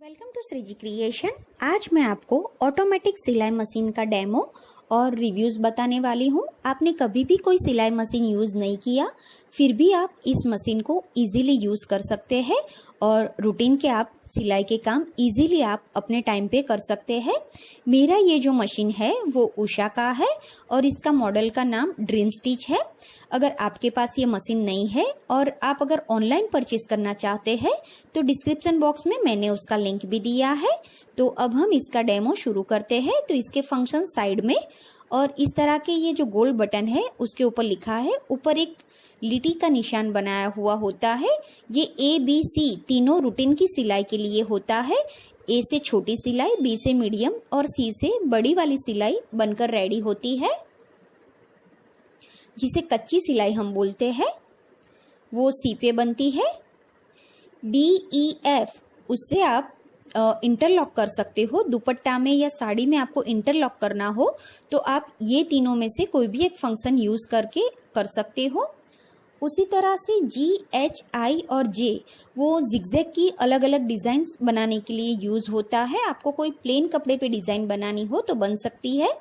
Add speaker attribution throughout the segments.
Speaker 1: Welcome to Shriji creation. आज मैं आपको ऑटोमेटिक सिलाई मशीन का डेमो और रिव्यूज बताने वाली हूँ। आपने कभी भी कोई सिलाई मशीन यूज नहीं किया, फिर भी आप इस मशीन को इजीली यूज कर सकते हैं और रूटीन के आप सिलाई के काम इजीली आप अपने टाइम पे कर सकते हैं। मेरा ये जो मशीन है वो उषा का है और इसका मॉडल का नाम ड्रीम स्टिच है। अगर आपके पास ये मशीन नहीं है और आप अगर ऑनलाइन परचेज करना चाहते हैं तो डिस्क्रिप्शन बॉक्स में मैंने उसका लिंक भी दिया है। तो अब हम इसका डेमो शुरू करते हैं। तो इसके फंक्शन साइड में और इस तरह के ये जो गोल बटन है उसके ऊपर लिखा है, ऊपर एक लिटी का निशान बनाया हुआ होता है। ये ABC तीनों रूटीन की सिलाई के लिए होता है। A से छोटी सिलाई, B से मीडियम और C से बड़ी वाली सिलाई बनकर रेडी होती है, जिसे कच्ची सिलाई हम बोलते हैं। वो C पे बनती है। DEF उससे आप इंटरलॉक कर सकते हो। दुपट्टा में या साड़ी में आपको इंटरलॉक करना हो तो आप ये तीनों में से कोई भी एक फंक्शन यूज करके कर सकते हो। उसी तरह से G, H, I और J वो जिगजैग की अलग अलग डिजाइन बनाने के लिए यूज होता है। आपको कोई प्लेन कपड़े पे डिजाइन बनानी हो तो बन सकती है।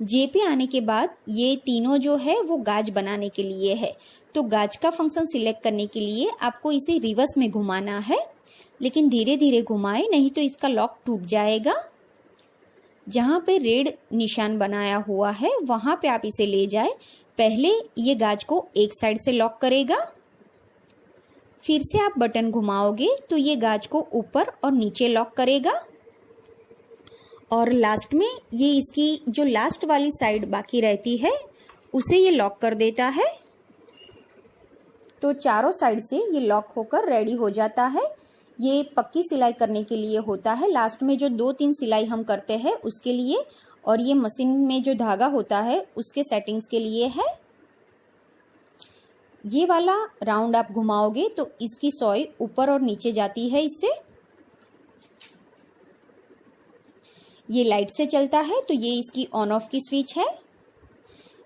Speaker 1: J पे आने के बाद ये तीनों जो है वो गाज बनाने के लिए है। तो गाज का फंक्शन सिलेक्ट करने के लिए आपको इसे रिवर्स में घुमाना है, लेकिन धीरे धीरे घुमाए, नहीं तो इसका लॉक टूट जाएगा। जहां पे रेड निशान बनाया हुआ है वहां पे आप इसे ले जाए। पहले ये गाज को एक साइड से लॉक करेगा, फिर से आप बटन घुमाओगे तो ये गाज को ऊपर और नीचे लॉक करेगा और लास्ट में ये इसकी जो लास्ट वाली साइड बाकी रहती है उसे ये लॉक कर देता है। तो चारों साइड से ये लॉक होकर रेडी हो जाता है। ये पक्की सिलाई करने के लिए होता है। लास्ट में जो 2-3 सिलाई हम करते हैं उसके लिए, और ये मशीन में जो धागा होता है उसके सेटिंग्स के लिए है। ये वाला राउंड आप घुमाओगे तो इसकी सोई ऊपर और नीचे जाती है इससे। ये लाइट से चलता है तो ये इसकी ऑन ऑफ की स्विच है।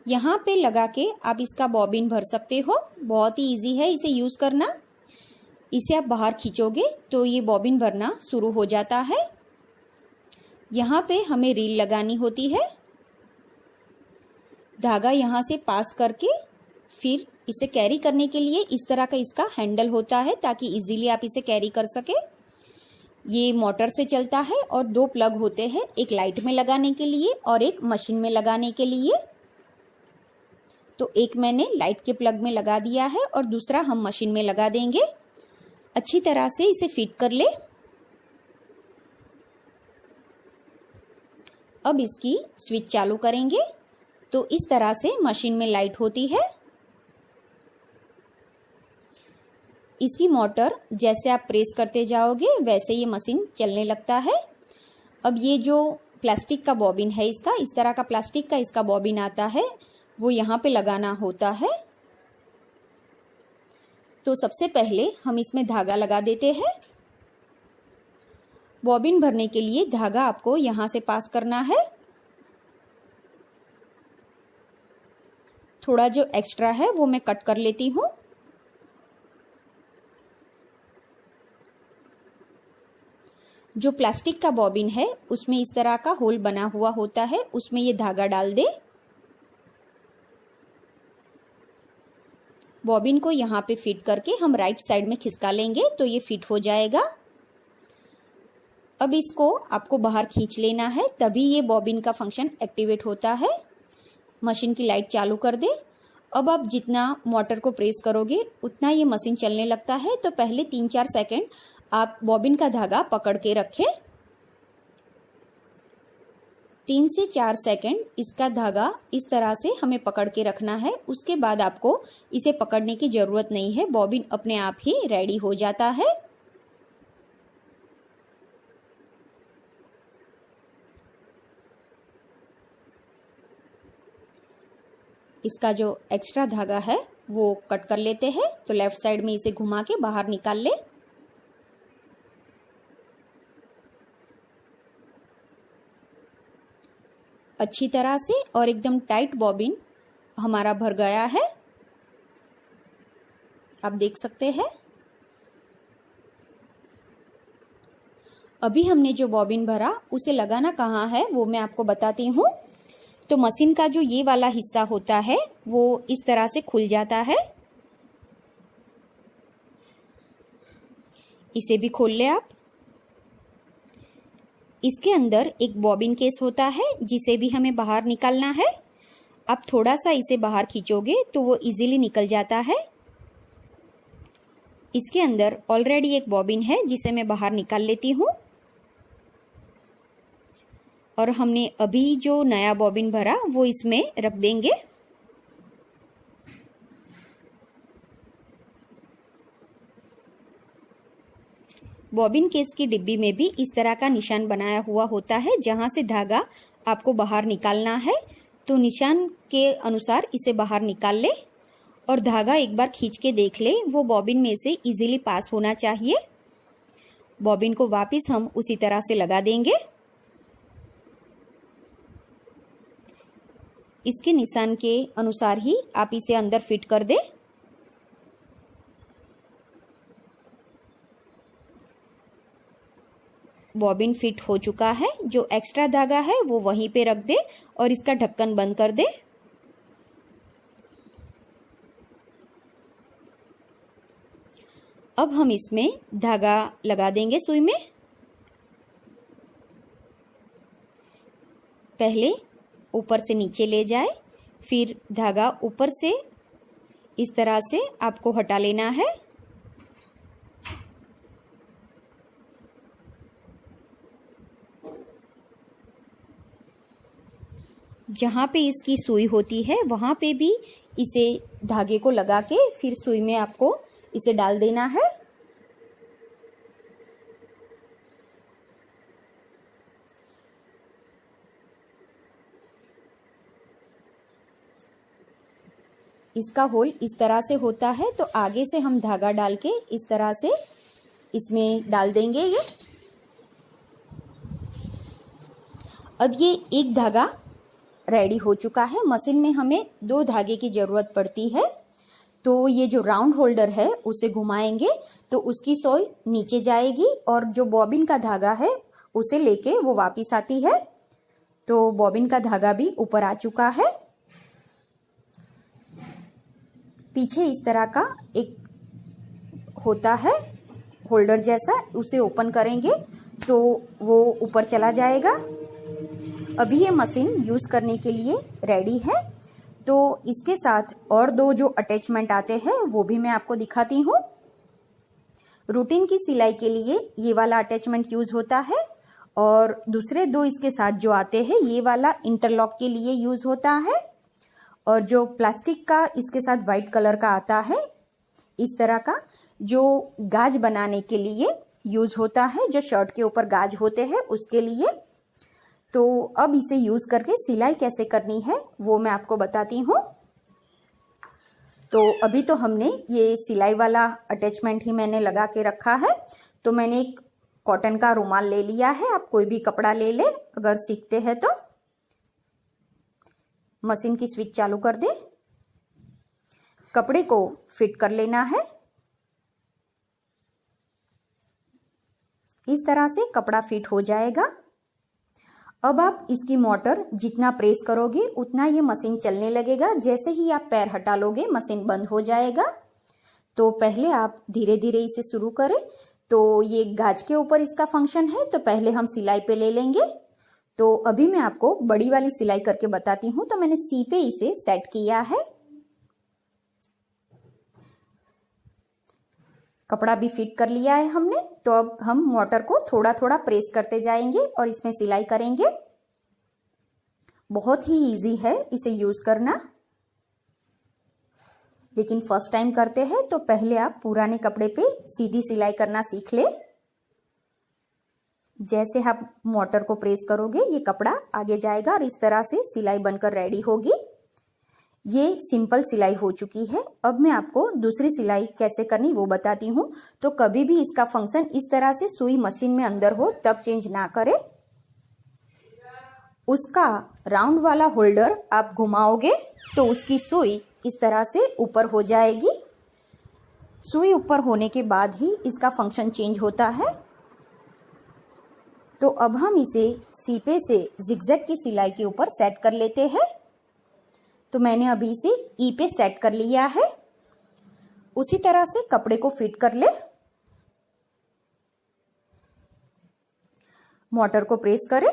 Speaker 1: यहाँ पे लगा के आप इसका बॉबिन भर सकते हो। बहुत ही इजी है इसे यूज करना। इसे आप बाहर खींचोगे तो ये बॉबिन भरना शुरू हो जाता है। यहाँ पे हमें रील लगानी होती है। धागा यहाँ से पास करके फिर इसे कैरी करने के लिए इस तरह का इसका हैंडल होता है ताकि इजीली आप इसे कैरी कर सके। ये मोटर से चलता है और 2 प्लग होते हैं, एक लाइट में लगाने के लिए और एक मशीन में लगाने के लिए। तो एक मैंने लाइट के प्लग में लगा दिया है और दूसरा हम मशीन में लगा देंगे। अच्छी तरह से इसे फिट कर ले। अब इसकी स्विच चालू करेंगे तो इस तरह से मशीन में लाइट होती है। इसकी मोटर जैसे आप प्रेस करते जाओगे वैसे ये मशीन चलने लगता है। अब ये जो प्लास्टिक का बॉबिन है इसका, इस तरह का प्लास्टिक का इसका बॉबिन आता है, वो यहाँ पे लगाना होता है। तो सबसे पहले हम इसमें धागा लगा देते हैं। बॉबिन भरने के लिए धागा आपको यहां से पास करना है। थोड़ा जो एक्स्ट्रा है वो मैं कट कर लेती हूं। जो प्लास्टिक का बॉबिन है उसमें इस तरह का होल बना हुआ होता है, उसमें ये धागा डाल दे। बॉबिन को यहाँ पे फिट करके हम राइट साइड में खिसका लेंगे तो ये फिट हो जाएगा। अब इसको आपको बाहर खींच लेना है, तभी ये बॉबिन का फंक्शन एक्टिवेट होता है। मशीन की लाइट चालू कर दे। अब आप जितना मोटर को प्रेस करोगे उतना ये मशीन चलने लगता है। तो पहले 3-4 सेकेंड आप बॉबिन का धागा पकड़ के रखें। 3 से 4 सेकेंड इसका धागा इस तरह से हमें पकड़ के रखना है। उसके बाद आपको इसे पकड़ने की जरूरत नहीं है, बॉबिन अपने आप ही रेडी हो जाता है। इसका जो एक्स्ट्रा धागा है वो कट कर लेते हैं। तो लेफ्ट साइड में इसे घुमा के बाहर निकाल ले। अच्छी तरह से और एकदम टाइट बॉबिन हमारा भर गया है, आप देख सकते हैं। अभी हमने जो बॉबिन भरा उसे लगाना कहाँ है वो मैं आपको बताती हूँ। तो मशीन का जो ये वाला हिस्सा होता है वो इस तरह से खुल जाता है। इसे भी खोल ले आप। इसके अंदर एक बॉबिन केस होता है जिसे भी हमें बाहर निकालना है। आप थोड़ा सा इसे बाहर खींचोगे तो वो इजीली निकल जाता है। इसके अंदर ऑलरेडी एक बॉबिन है जिसे मैं बाहर निकाल लेती हूँ। और हमने अभी जो नया बॉबिन भरा वो इसमें रख देंगे। बॉबिन केस की डिब्बी में भी इस तरह का निशान बनाया हुआ होता है जहां से धागा आपको बाहर निकालना है। तो निशान के अनुसार इसे बाहर निकाल ले और धागा एक बार खींच के देख ले, वो बॉबिन में से इजीली पास होना चाहिए। बॉबिन को वापस हम उसी तरह से लगा देंगे। इसके निशान के अनुसार ही आप इसे अंदर फिट कर दे। बॉबिन फिट हो चुका है। जो एक्स्ट्रा धागा है वो वहीं पे रख दे और इसका ढक्कन बंद कर दे। अब हम इसमें धागा लगा देंगे सुई में। पहले ऊपर से नीचे ले जाए, फिर धागा ऊपर से इस तरह से आपको हटा लेना है। जहां पे इसकी सुई होती है वहां पे भी इसे धागे को लगा के फिर सुई में आपको इसे डाल देना है। इसका होल इस तरह से होता है तो आगे से हम धागा डाल के इस तरह से इसमें डाल देंगे ये। अब ये एक धागा रेडी हो चुका है। मशीन में हमें 2 धागे की जरूरत पड़ती है। तो ये जो राउंड होल्डर है उसे घुमाएंगे तो उसकी सुई नीचे जाएगी और जो बॉबिन का धागा है उसे लेके वो वापस आती है। तो बॉबिन का धागा भी ऊपर आ चुका है। पीछे इस तरह का एक होता है होल्डर जैसा, उसे ओपन करेंगे तो वो ऊपर चला जाएगा। अभी ये मशीन यूज करने के लिए रेडी है। तो इसके साथ और 2 जो अटैचमेंट आते हैं वो भी मैं आपको दिखाती हूँ। रूटीन की सिलाई के लिए ये वाला अटैचमेंट यूज होता है और दूसरे 2 इसके साथ जो आते हैं ये वाला इंटरलॉक के लिए यूज होता है। और जो प्लास्टिक का इसके साथ व्हाइट कलर का आता है इस तरह का, जो गाज बनाने के लिए यूज होता है, जो शर्ट के ऊपर गाज होते हैं उसके लिए। तो अब इसे यूज करके सिलाई कैसे करनी है वो मैं आपको बताती हूँ। तो अभी तो हमने ये सिलाई वाला अटैचमेंट ही मैंने लगा के रखा है। तो मैंने एक कॉटन का रुमाल ले लिया है। आप कोई भी कपड़ा ले ले अगर सीखते हैं तो। मशीन की स्विच चालू कर दे। कपड़े को फिट कर लेना है। इस तरह से कपड़ा फिट हो जाएगा। अब आप इसकी मोटर जितना प्रेस करोगे उतना ये मशीन चलने लगेगा। जैसे ही आप पैर हटा लोगे मशीन बंद हो जाएगा। तो पहले आप धीरे धीरे इसे शुरू करें। तो ये गाज के ऊपर इसका फंक्शन है तो पहले हम सिलाई पे ले लेंगे। तो अभी मैं आपको बड़ी वाली सिलाई करके बताती हूँ। तो मैंने सी पे इसे सेट किया है। कपड़ा भी फिट कर लिया है हमने। तो अब हम मोटर को थोड़ा थोड़ा प्रेस करते जाएंगे और इसमें सिलाई करेंगे। बहुत ही इजी है इसे यूज करना, लेकिन फर्स्ट टाइम करते हैं तो पहले आप पुराने कपड़े पे सीधी सिलाई करना सीख ले। जैसे आप मोटर को प्रेस करोगे ये कपड़ा आगे जाएगा और इस तरह से सिलाई बनकर रेडी होगी। ये सिंपल सिलाई हो चुकी है। अब मैं आपको दूसरी सिलाई कैसे करनी वो बताती हूँ। तो कभी भी इसका फंक्शन इस तरह से सुई मशीन में अंदर हो तब चेंज ना करे। उसका राउंड वाला होल्डर आप घुमाओगे तो उसकी सुई इस तरह से ऊपर हो जाएगी। सुई ऊपर होने के बाद ही इसका फंक्शन चेंज होता है। तो अब हम इसे सीपे से जिगजैग की सिलाई के ऊपर सेट कर लेते हैं। तो मैंने अभी इसे ई पे सेट कर लिया है। उसी तरह से कपड़े को फिट कर ले। मोटर को प्रेस करें।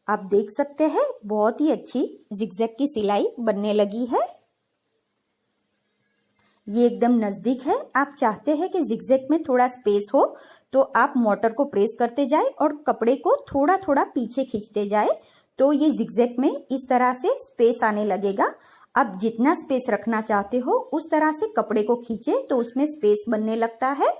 Speaker 1: आप देख सकते हैं बहुत ही अच्छी जिगजैग की सिलाई बनने लगी है। ये एकदम नजदीक है। आप चाहते हैं कि जिगजैग में थोड़ा स्पेस हो तो आप मोटर को प्रेस करते जाए और कपड़े को थोड़ा थोड़ा पीछे खींचते जाए, तो ये जिगजैग में इस तरह से स्पेस आने लगेगा। आप जितना स्पेस रखना चाहते हो उस तरह से कपड़े को खींचे तो उसमें स्पेस बनने लगता है।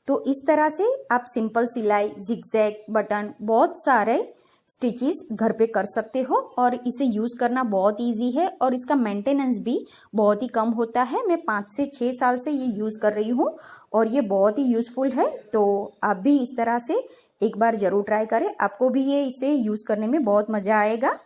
Speaker 1: तो इस तरह से आप सिंपल सिलाई, जिगजैग, बटन, बहुत सारे स्टिचेस घर पे कर सकते हो और इसे यूज करना बहुत इजी है और इसका मेंटेनेंस भी बहुत ही कम होता है। मैं 5 से 6 साल से ये यूज कर रही हूँ और ये बहुत ही यूजफुल है। तो आप भी इस तरह से एक बार जरूर ट्राई करें। आपको भी ये इसे यूज करने में बहुत मजा आएगा।